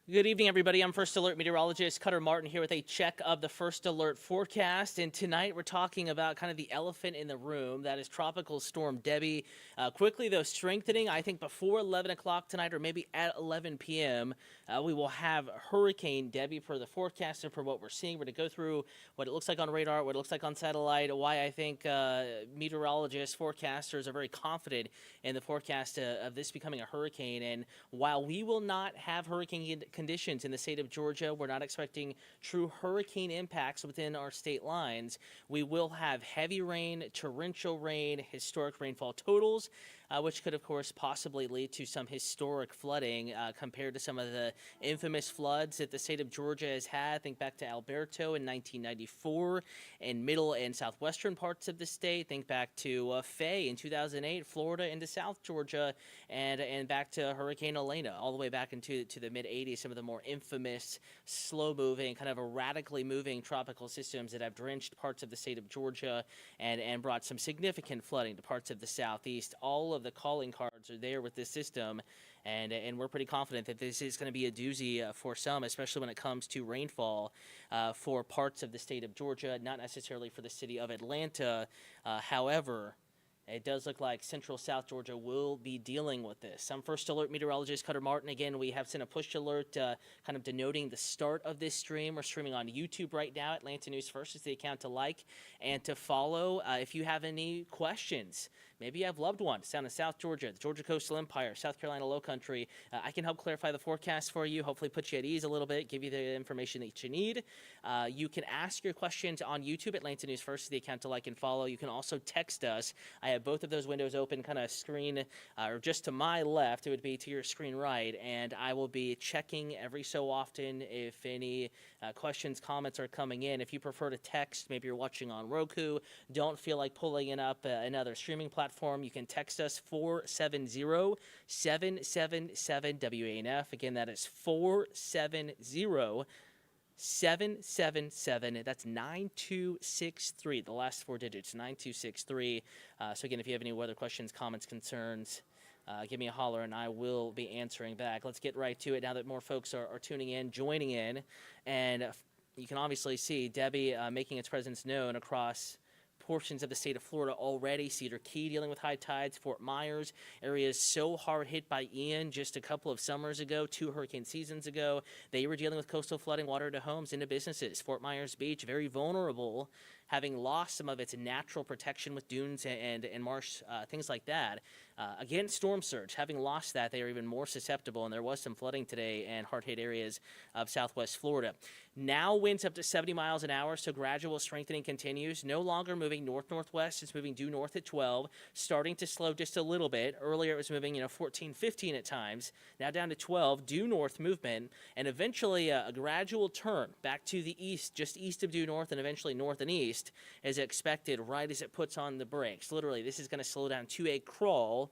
Good evening, everybody. I'm First Alert Meteorologist Cutter Martin here with a check of the First Alert forecast. And tonight we're talking about kind of the elephant in the room. That is Tropical Storm Debby. Quickly, though, strengthening. I think before 11 o'clock tonight or maybe at 11 p.m., we will have Hurricane Debby per the forecast and for what we're seeing. We're going to go through what it looks like on radar, what it looks like on satellite, why I think meteorologists, forecasters are very confident in the forecast of this becoming a hurricane. And while we will not have hurricane conditions in the state of Georgia, we're not expecting true hurricane impacts within our state lines. We will have heavy rain, torrential rain, historic rainfall totals, which could, of course, possibly lead to some historic flooding compared to some of the infamous floods that the state of Georgia has had. Think back to Alberto in 1994 in middle and southwestern parts of the state. Think back to Faye in 2008, Florida into South Georgia, and back to Hurricane Elena, all the way back into the mid-'80s. Some of the more infamous, slow-moving, kind of erratically moving tropical systems that have drenched parts of the state of Georgia and brought some significant flooding to parts of the southeast. All of the calling cards are there with this system, and we're pretty confident that this is going to be a doozy for some, especially when it comes to rainfall for parts of the state of Georgia, not necessarily for the city of Atlanta. However, it does look like Central South Georgia will be dealing with this. I'm First Alert Meteorologist Cutter Martin. Again, we have sent a push alert kind of denoting the start of this stream. We're streaming on YouTube right now. Atlanta News First is the account to like and to follow. If you have any questions, maybe you have loved ones down in South Georgia, the Georgia Coastal Empire, South Carolina Lowcountry, I can help clarify the forecast for you, hopefully put you at ease a little bit, give you the information that you need. You can ask your questions on YouTube. Atlanta News First is the account to like and follow. You can also text us. I have both of those windows open, kind of screen, or just to my left, it would be to your screen right, and I will be checking every so often if any questions, comments are coming in. If you prefer to text, maybe you're watching on Roku, don't feel like pulling it up another streaming platform, you can text us 470-777-WANF. Again, that is 470-777, that's 9263, the last four digits, 9263. So again, if you have any weather questions, comments, concerns, give me a holler and I will be answering back. Let's get right to it now that more folks are tuning in, joining in, and you can obviously see Debby making its presence known across portions of the state of Florida already. Cedar Key dealing with high tides. Fort Myers, areas so hard hit by Ian just a couple of summers ago, 2 hurricane seasons ago. They were dealing with coastal flooding, water to homes, into businesses. Fort Myers Beach, very vulnerable, having lost some of its natural protection with dunes and marsh, things like that. Again, storm surge, having lost that, they are even more susceptible, and there was some flooding today in hard-hit areas of southwest Florida. Now winds up to 70 miles an hour, so gradual strengthening continues. No longer moving north-northwest, it's moving due north at 12, starting to slow just a little bit. Earlier it was moving, 14, 15 at times, now down to 12, due north movement, and eventually a gradual turn back to the east, just east of due north, and eventually north and east, as expected right as it puts on the brakes. Literally, this is going to slow down to a crawl,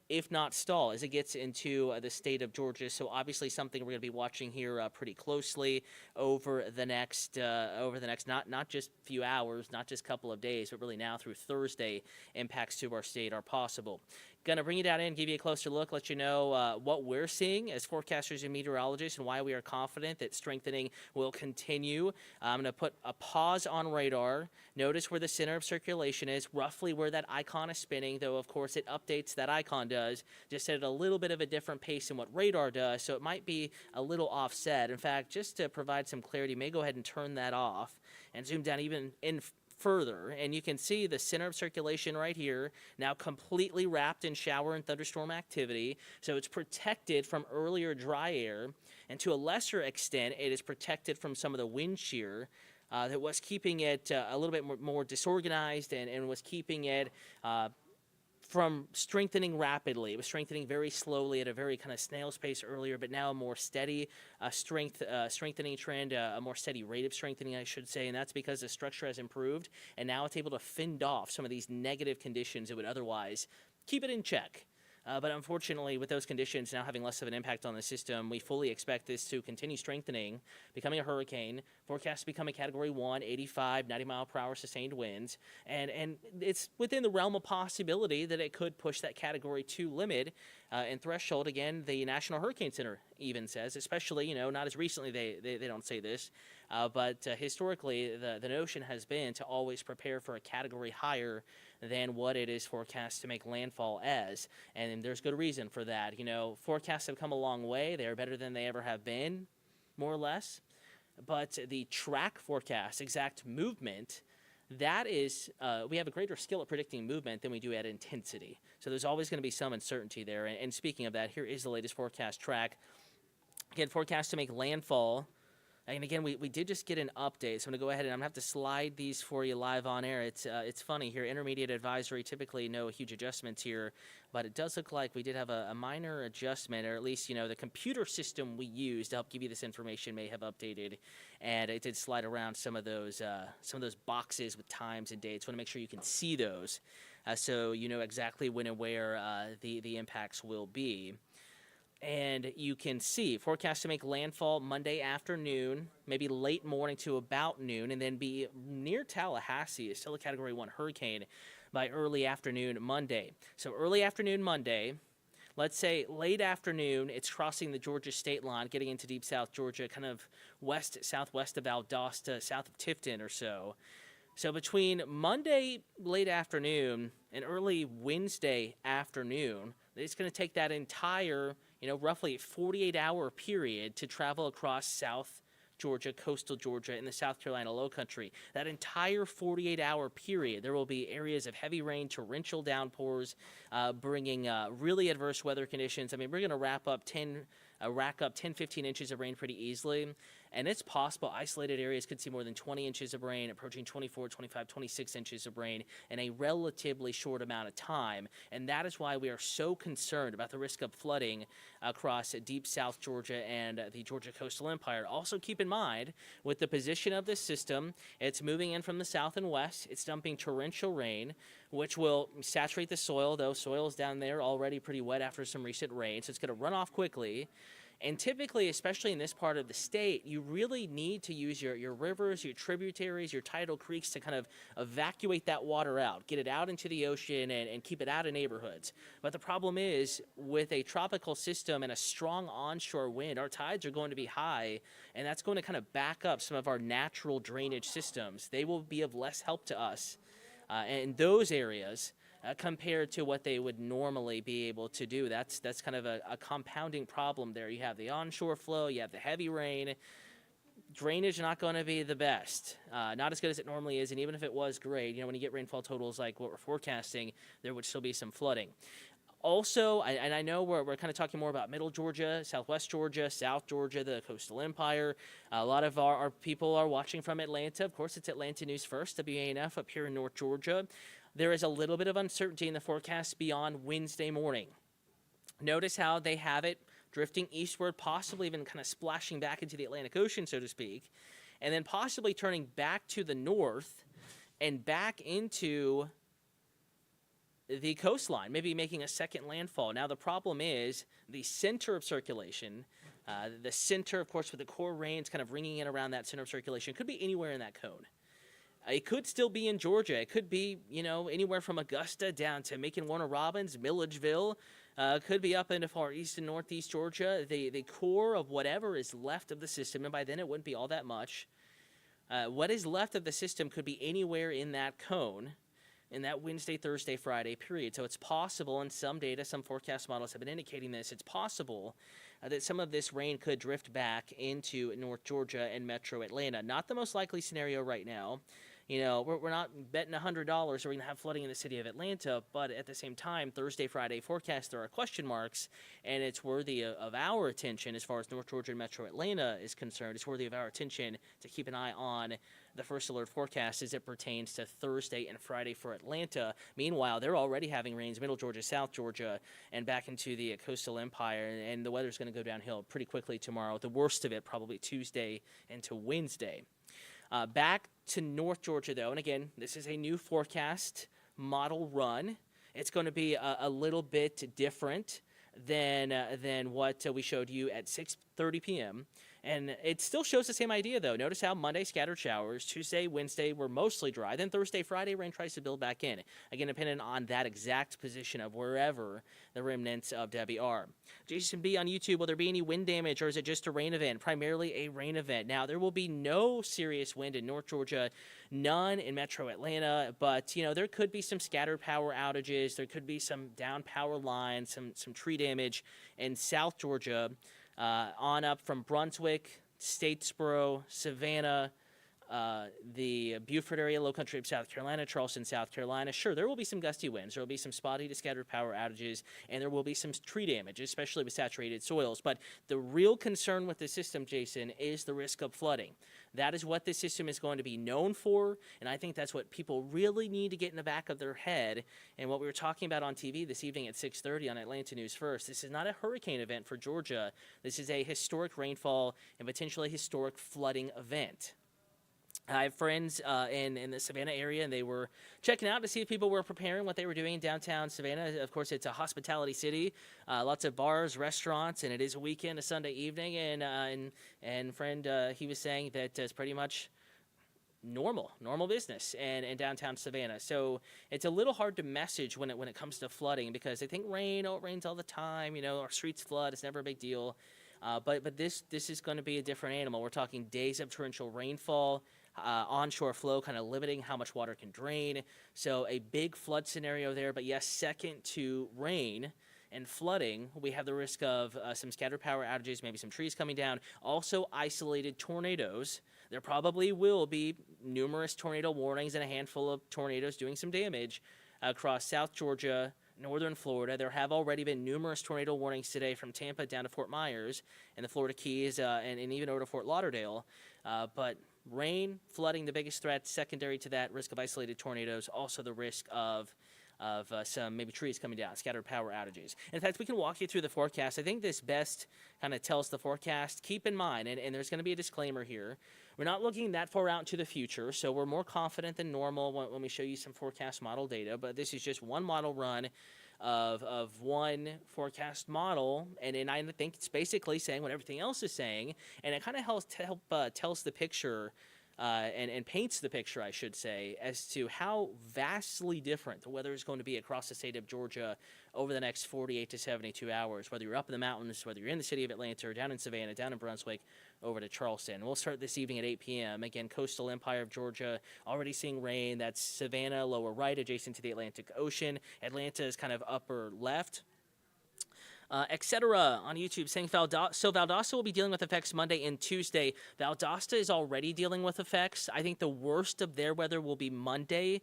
if not stall, as it gets into the state of Georgia. So obviously something we're going to be watching here pretty closely over the next not just few hours, not just couple of days, but really now through Thursday. Impacts to our state are possible. Going to bring you down in, give you a closer look, let you know what we're seeing as forecasters and meteorologists and why we are confident that strengthening will continue. I'm going to put a pause on radar. Notice where the center of circulation is, roughly where that icon is spinning, though of course it updates, that icon does, just at a little bit of a different pace than what radar does, so it might be a little offset. In fact, just to provide some clarity, may go ahead and turn that off and zoom down even in further, and you can see the center of circulation right here now completely wrapped in shower and thunderstorm activity, so it's protected from earlier dry air, and to a lesser extent it is protected from some of the wind shear that was keeping it a little bit more disorganized and was keeping it from strengthening rapidly. It was strengthening very slowly at a very kind of snail's pace earlier, but now a more steady strengthening trend, a more steady rate of strengthening, I should say, and that's because the structure has improved, and now it's able to fend off some of these negative conditions that would otherwise keep it in check. But unfortunately, with those conditions now having less of an impact on the system, we fully expect this to continue strengthening, becoming a hurricane, forecast to become a Category 1, 85, 90-mile-per-hour sustained winds. And it's within the realm of possibility that it could push that Category 2 limit and threshold. Again, the National Hurricane Center even says, especially, not as recently they don't say this, but historically the notion has been to always prepare for a category higher than what it is forecast to make landfall as. And there's good reason for that. Forecasts have come a long way. They are better than they ever have been, more or less. But the track forecast, exact movement, that is, we have a greater skill at predicting movement than we do at intensity. So there's always going to be some uncertainty there. And speaking of that, here is the latest forecast track. Again, forecast to make landfall. And again, we did just get an update, so I'm going to go ahead and I'm going to have to slide these for you live on air. It's funny here, intermediate advisory, typically no huge adjustments here, but it does look like we did have a minor adjustment, or at least, the computer system we use to help give you this information may have updated, and it did slide around some of those boxes with times and dates. Want to make sure you can see those, so you know exactly when and where the impacts will be. And you can see forecast to make landfall Monday afternoon, maybe late morning to about noon, and then be near Tallahassee. It's still a Category 1 hurricane by early afternoon Monday. So early afternoon Monday, let's say late afternoon, it's crossing the Georgia state line, getting into deep South Georgia, kind of southwest of Valdosta, south of Tifton or so. So between Monday late afternoon and early Wednesday afternoon, it's going to take that entire, roughly 48-hour period to travel across South Georgia, coastal Georgia, and the South Carolina Lowcountry. That entire 48-hour period, there will be areas of heavy rain, torrential downpours, bringing really adverse weather conditions. I mean, we're going to rack up 10, 15 inches of rain pretty easily. And it's possible isolated areas could see more than 20 inches of rain, approaching 24, 25, 26 inches of rain in a relatively short amount of time. And that is why we are so concerned about the risk of flooding across deep South Georgia and the Georgia Coastal Empire. Also keep in mind, with the position of this system, it's moving in from the south and west. It's dumping torrential rain, which will saturate the soil, though soil is down there already pretty wet after some recent rain. So it's going to run off quickly. And typically, especially in this part of the state, you really need to use your rivers, your tributaries, your tidal creeks to kind of evacuate that water out, get it out into the ocean and keep it out of neighborhoods. But the problem is, with a tropical system and a strong onshore wind, our tides are going to be high, and that's going to kind of back up some of our natural drainage systems. They will be of less help to us in those areas. Compared to what they would normally be able to do. That's kind of a compounding problem there. You have the onshore flow, you have the heavy rain. Drainage not going to be the best, not as good as it normally is, and even if it was great, when you get rainfall totals like what we're forecasting, there would still be some flooding. Also, and I know we're kind of talking more about middle Georgia, southwest Georgia, South Georgia, the Coastal Empire. A lot of our people are watching from Atlanta. Of course, it's Atlanta News First, WANF, up here in North Georgia. There is a little bit of uncertainty in the forecast beyond Wednesday morning. Notice how they have it drifting eastward, possibly even kind of splashing back into the Atlantic Ocean, so to speak, and then possibly turning back to the north and back into the coastline, maybe making a second landfall. Now, the problem is the center of circulation, the center, of course, with the core rains kind of ringing in around that center of circulation, could be anywhere in that cone. It could still be in Georgia. It could be, anywhere from Augusta down to Macon, Warner Robins, Milledgeville. Could be up into far east and northeast Georgia. The core of whatever is left of the system, and by then it wouldn't be all that much. What is left of the system could be anywhere in that cone in that Wednesday, Thursday, Friday period. So it's possible, and some data, some forecast models have been indicating this, it's possible that some of this rain could drift back into North Georgia and metro Atlanta. Not the most likely scenario right now. We're not betting $100 we're going to have flooding in the city of Atlanta, but at the same time, Thursday, Friday forecast, there are question marks, and it's worthy of our attention as far as North Georgia and metro Atlanta is concerned. It's worthy of our attention to keep an eye on the first alert forecast as it pertains to Thursday and Friday for Atlanta. Meanwhile, they're already having rains middle Georgia, South Georgia, and back into the coastal empire, and the weather's going to go downhill pretty quickly tomorrow. The worst of it probably Tuesday into Wednesday. Back to North Georgia, though, and again, this is a new forecast model run. it's going to be a little bit different than what we showed you at 6:30 p.m. And it still shows the same idea, though. Notice how Monday, scattered showers. Tuesday, Wednesday were mostly dry. Then Thursday, Friday, rain tries to build back in. Again, depending on that exact position of wherever the remnants of Debby are. Jason B. on YouTube, will there be any wind damage, or is it just a rain event? Primarily a rain event. Now, there will be no serious wind in North Georgia, none in metro Atlanta, but, there could be some scattered power outages. There could be some down power lines, some tree damage in South Georgia. On up from Brunswick, Statesboro, Savannah, the Beaufort area, low country of South Carolina, Charleston, South Carolina. Sure, there will be some gusty winds. There will be some spotty to scattered power outages, and there will be some tree damage, especially with saturated soils. But the real concern with the system, Jason, is the risk of flooding. That is what this system is going to be known for, and I think that's what people really need to get in the back of their head. And what we were talking about on TV this evening at 6:30 on Atlanta News First, this is not a hurricane event for Georgia. This is a historic rainfall and potentially historic flooding event. I have friends in the Savannah area, and they were checking out to see if people were preparing what they were doing in downtown Savannah. Of course, it's a hospitality city, lots of bars, restaurants, and it is a weekend, a Sunday evening. And friend, he was saying that it's pretty much normal business in downtown Savannah. So it's a little hard to message when it comes to flooding, because they think it rains all the time. Our streets flood; it's never a big deal. But this is going to be a different animal. We're talking days of torrential rainfall. Onshore flow kind of limiting how much water can drain. So a big flood scenario there. But yes, second to rain and flooding, we have the risk of some scattered power outages, maybe some trees coming down. Also isolated tornadoes. There probably will be numerous tornado warnings and a handful of tornadoes doing some damage across South Georgia, northern Florida. There have already been numerous tornado warnings today from Tampa down to Fort Myers and the Florida Keys and even over to Fort Lauderdale. But rain, flooding, the biggest threat. Secondary to that, risk of isolated tornadoes. Also the risk of some maybe trees coming down, scattered power outages. In fact, we can walk you through the forecast. I think this best kind of tells the forecast. Keep in mind, and there's going to be a disclaimer here, we're not looking that far out into the future, so we're more confident than normal when we show you some forecast model data, but this is just one model run of one forecast model, and I think it's basically saying what everything else is saying, and it kind of tells the picture and paints the picture, I should say, as to how vastly different the weather is going to be across the state of Georgia over the next 48 to 72 hours, whether you're up in the mountains, whether you're in the city of Atlanta, or down in Savannah, down in Brunswick, over to Charleston. We'll start this evening at 8 p.m. Again, coastal empire of Georgia, already seeing rain. That's Savannah, lower right, adjacent to the Atlantic Ocean. Atlanta is kind of upper left. Etc. on YouTube saying Valdosta will be dealing with effects Monday and Tuesday. Valdosta is already dealing with effects. I think the worst of their weather will be Monday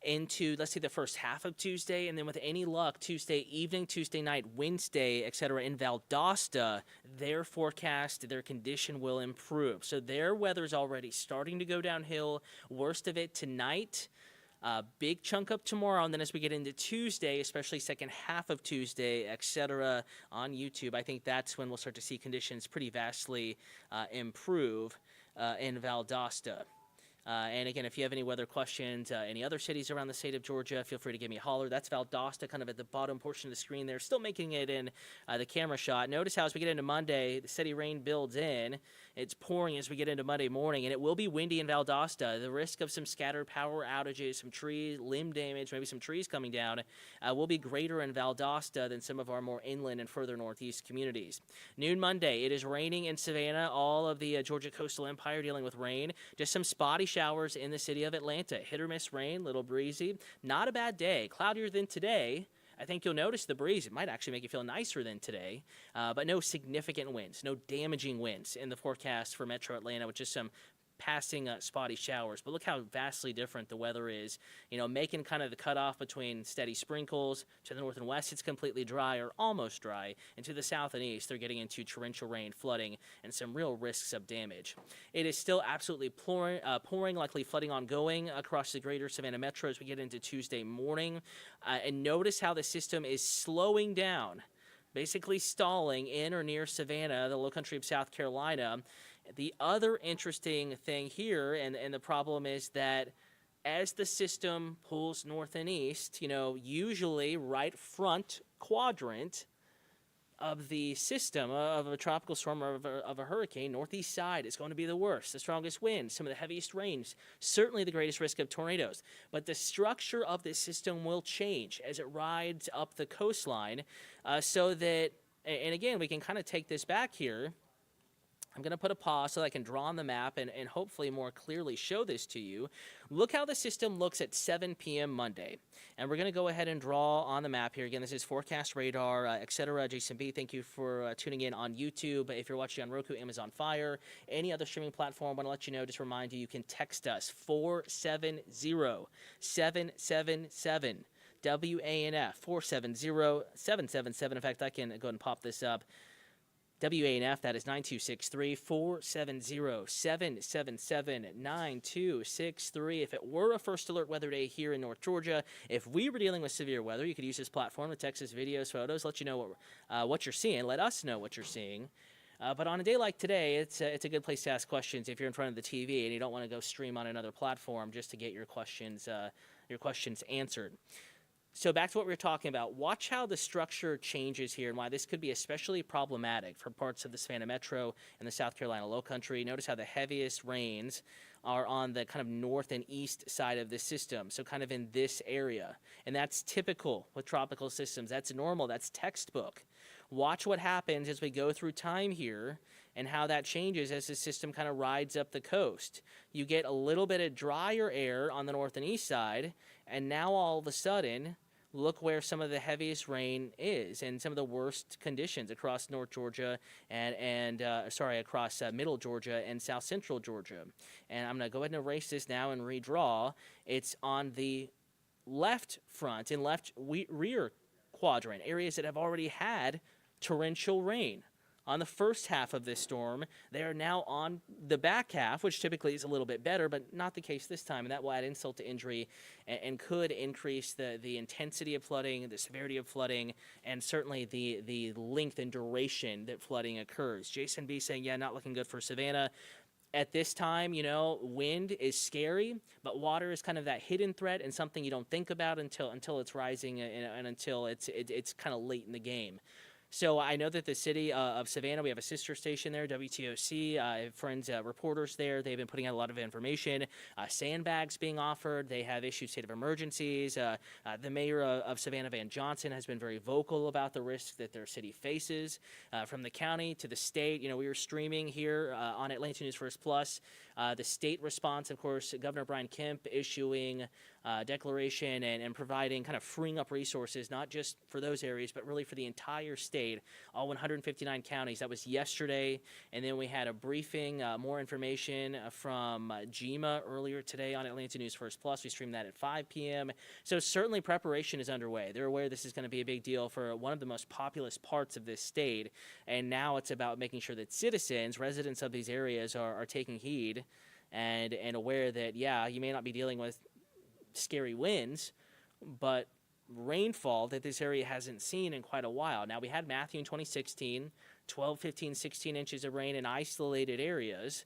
into, let's say, the first half of Tuesday, and then with any luck, Tuesday evening, Tuesday night, Wednesday, etc. In Valdosta, their forecast, their condition will improve. So their weather is already starting to go downhill. Worst of it tonight. Big chunk up tomorrow, and then as we get into Tuesday, especially second half of Tuesday, etc. on YouTube, I think that's when we'll start to see conditions pretty vastly improve in Valdosta. And again, if you have any weather questions, any other cities around the state of Georgia, feel free to give me a holler. That's Valdosta, kind of at the bottom portion of the screen there, still making it in the camera shot. Notice how as we get into Monday, the steady rain builds in. It's pouring as we get into Monday morning, and it will be windy in Valdosta. The risk of some scattered power outages, some tree limb damage, maybe some trees coming down, will be greater in Valdosta than some of our more inland and further northeast communities. Noon Monday, it is raining in Savannah. All of the Georgia coastal empire dealing with rain. Just some spotty showers in the city of Atlanta. Hit or miss rain, little breezy. Not a bad day. Cloudier than today. I think you'll notice the breeze. It might actually make you feel nicer than today, but no significant winds, no damaging winds in the forecast for Metro Atlanta, with just some passing spotty showers. But look how vastly different the weather is. Making kind of the cutoff between steady sprinkles. To the north and west, it's completely dry or almost dry. And to the south and east, they're getting into torrential rain, flooding, and some real risks of damage. It is still absolutely pouring, likely flooding ongoing across the greater Savannah metro as we get into Tuesday morning. And notice how the system is slowing down, basically stalling in or near Savannah, the low country of South Carolina. The other interesting thing here, and the problem is that as the system pulls north and east, usually right front quadrant of the system of a tropical storm or of a hurricane, northeast side is going to be the worst, the strongest winds, some of the heaviest rains, certainly the greatest risk of tornadoes. But the structure of this system will change as it rides up the coastline so that, and again, we can kind of take this back here. I'm going to put a pause so that I can draw on the map and hopefully more clearly show this to you. Look how the system looks at 7 p.m. Monday. And we're going to go ahead and draw on the map here. Again, this is Forecast Radar, etc. Jason B., thank you for tuning in on YouTube. If you're watching on Roku, Amazon Fire, any other streaming platform, I want to let you know, just remind you, you can text us 470-777. WANF 470-777. In fact, I can go ahead and pop this up. WANF, that is 9263-470-777-9263. If it were a first alert weather day here in North Georgia, if we were dealing with severe weather, you could use this platform to text us videos, photos, let you know what you're seeing. Let us know what you're seeing. But on a day like today, it's a good place to ask questions if you're in front of the TV and you don't want to go stream on another platform just to get your questions answered. So back to what we were talking about. Watch how the structure changes here and why this could be especially problematic for parts of the Savannah Metro and the South Carolina Lowcountry. Notice how the heaviest rains are on the kind of north and east side of the system, so kind of in this area. And that's typical with tropical systems. That's normal. That's textbook. Watch what happens as we go through time here and how that changes as the system kind of rides up the coast. You get a little bit of drier air on the north and east side, and now all of a sudden, look where some of the heaviest rain is and some of the worst conditions across North Georgia and across Middle Georgia and South Central Georgia. And I'm going to go ahead and erase this now and redraw. It's on the left front and left rear quadrant, areas that have already had torrential rain. On the first half of this storm, they are now on the back half, which typically is a little bit better, but not the case this time, and that will add insult to injury and could increase the intensity of flooding, the severity of flooding, and certainly the length and duration that flooding occurs. Jason B. saying, yeah, not looking good for Savannah. At this time, wind is scary, but water is kind of that hidden threat and something you don't think about until it's rising and until it's kind of late in the game. So I know that the city of Savannah, we have a sister station there, WTOC. I have friends, reporters there. They've been putting out a lot of information. Sandbags being offered. They have issued state of emergencies. The mayor of Savannah, Van Johnson, has been very vocal about the risks that their city faces. From the county to the state, we were streaming here on Atlanta News First Plus. The state response, of course, Governor Brian Kemp issuing declaration and providing kind of freeing up resources, not just for those areas, but really for the entire state, all 159 counties. That was yesterday. And then we had a briefing, more information from GEMA earlier today on Atlanta News First Plus. We streamed that at 5 p.m. So certainly preparation is underway. They're aware this is going to be a big deal for one of the most populous parts of this state. And now it's about making sure that citizens, residents of these areas are taking heed and aware that, yeah, you may not be dealing with scary winds, but rainfall that this area hasn't seen in quite a while. Now, we had Matthew in 2016, 12, 15, 16 inches of rain in isolated areas.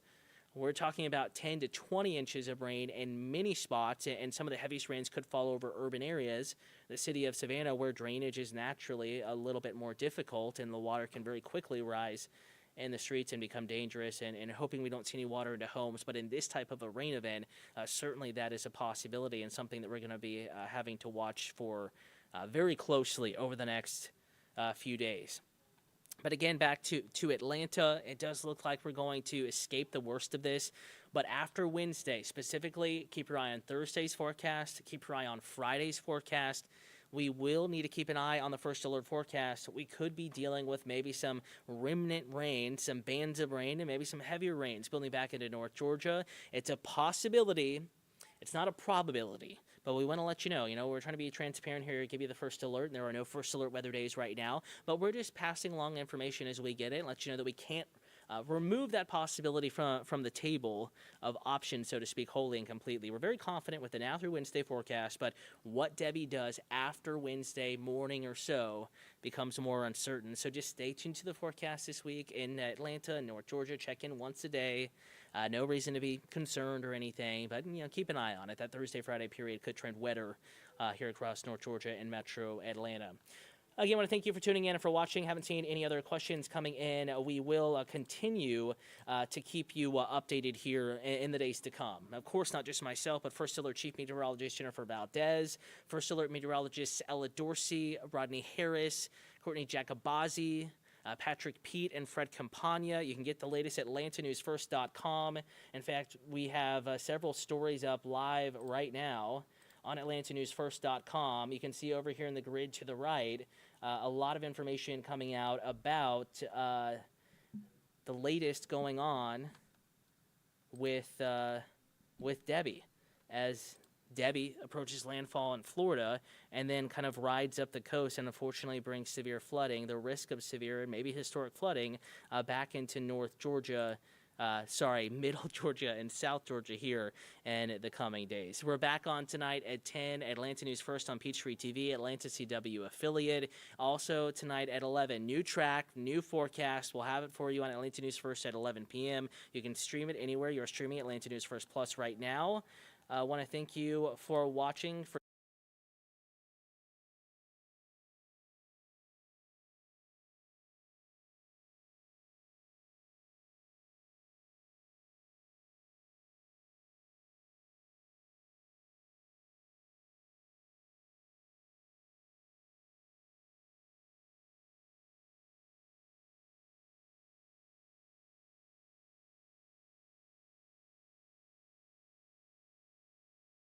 We're talking about 10 to 20 inches of rain in many spots, and some of the heaviest rains could fall over urban areas. The city of Savannah, where drainage is naturally a little bit more difficult and the water can very quickly rise in the streets and become dangerous, and hoping we don't see any water into homes. But in this type of a rain event, certainly that is a possibility and something that we're going to be having to watch for very closely over the next few days. But again, back to Atlanta, it does look like we're going to escape the worst of this. But after Wednesday, specifically, keep your eye on Thursday's forecast, keep your eye on Friday's forecast. We will need to keep an eye on the first alert forecast. We could be dealing with maybe some remnant rain, some bands of rain, and maybe some heavier rains building back into North Georgia. It's a possibility. It's not a probability. But we want to let you know, we're trying to be transparent here, give you the first alert, and there are no first alert weather days right now. But we're just passing along information as we get it and let you know that we can't remove that possibility from the table of options, so to speak, wholly and completely. We're very confident with the now through Wednesday forecast, but what Debby does after Wednesday morning or so becomes more uncertain. So just stay tuned to the forecast this week in Atlanta and North Georgia. Check in once a day. No reason to be concerned or anything, but keep an eye on it. That Thursday-Friday period could trend wetter here across North Georgia and Metro Atlanta. Again, I want to thank you for tuning in and for watching. Haven't seen any other questions coming in. We will continue to keep you updated here in the days to come. Of course, not just myself, but First Alert Chief Meteorologist Jennifer Valdez, First Alert Meteorologists Ella Dorsey, Rodney Harris, Courtney Jacobazzi, Patrick Pete, and Fred Campagna. You can get the latest at AtlantaNewsFirst.com. In fact, we have several stories up live right now on AtlantaNewsFirst.com. You can see over here in the grid to the right a lot of information coming out about the latest going on with Debby, as Debby approaches landfall in Florida and then kind of rides up the coast and unfortunately brings severe flooding, the risk of severe and maybe historic flooding back into Middle Georgia and South Georgia here in the coming days. We're back on tonight at 10, Atlanta News First on Peachtree TV, Atlanta CW affiliate. Also tonight at 11, new track, new forecast. We'll have it for you on Atlanta News First at 11 p.m. You can stream it anywhere. You're streaming Atlanta News First Plus right now. I want to thank you for watching.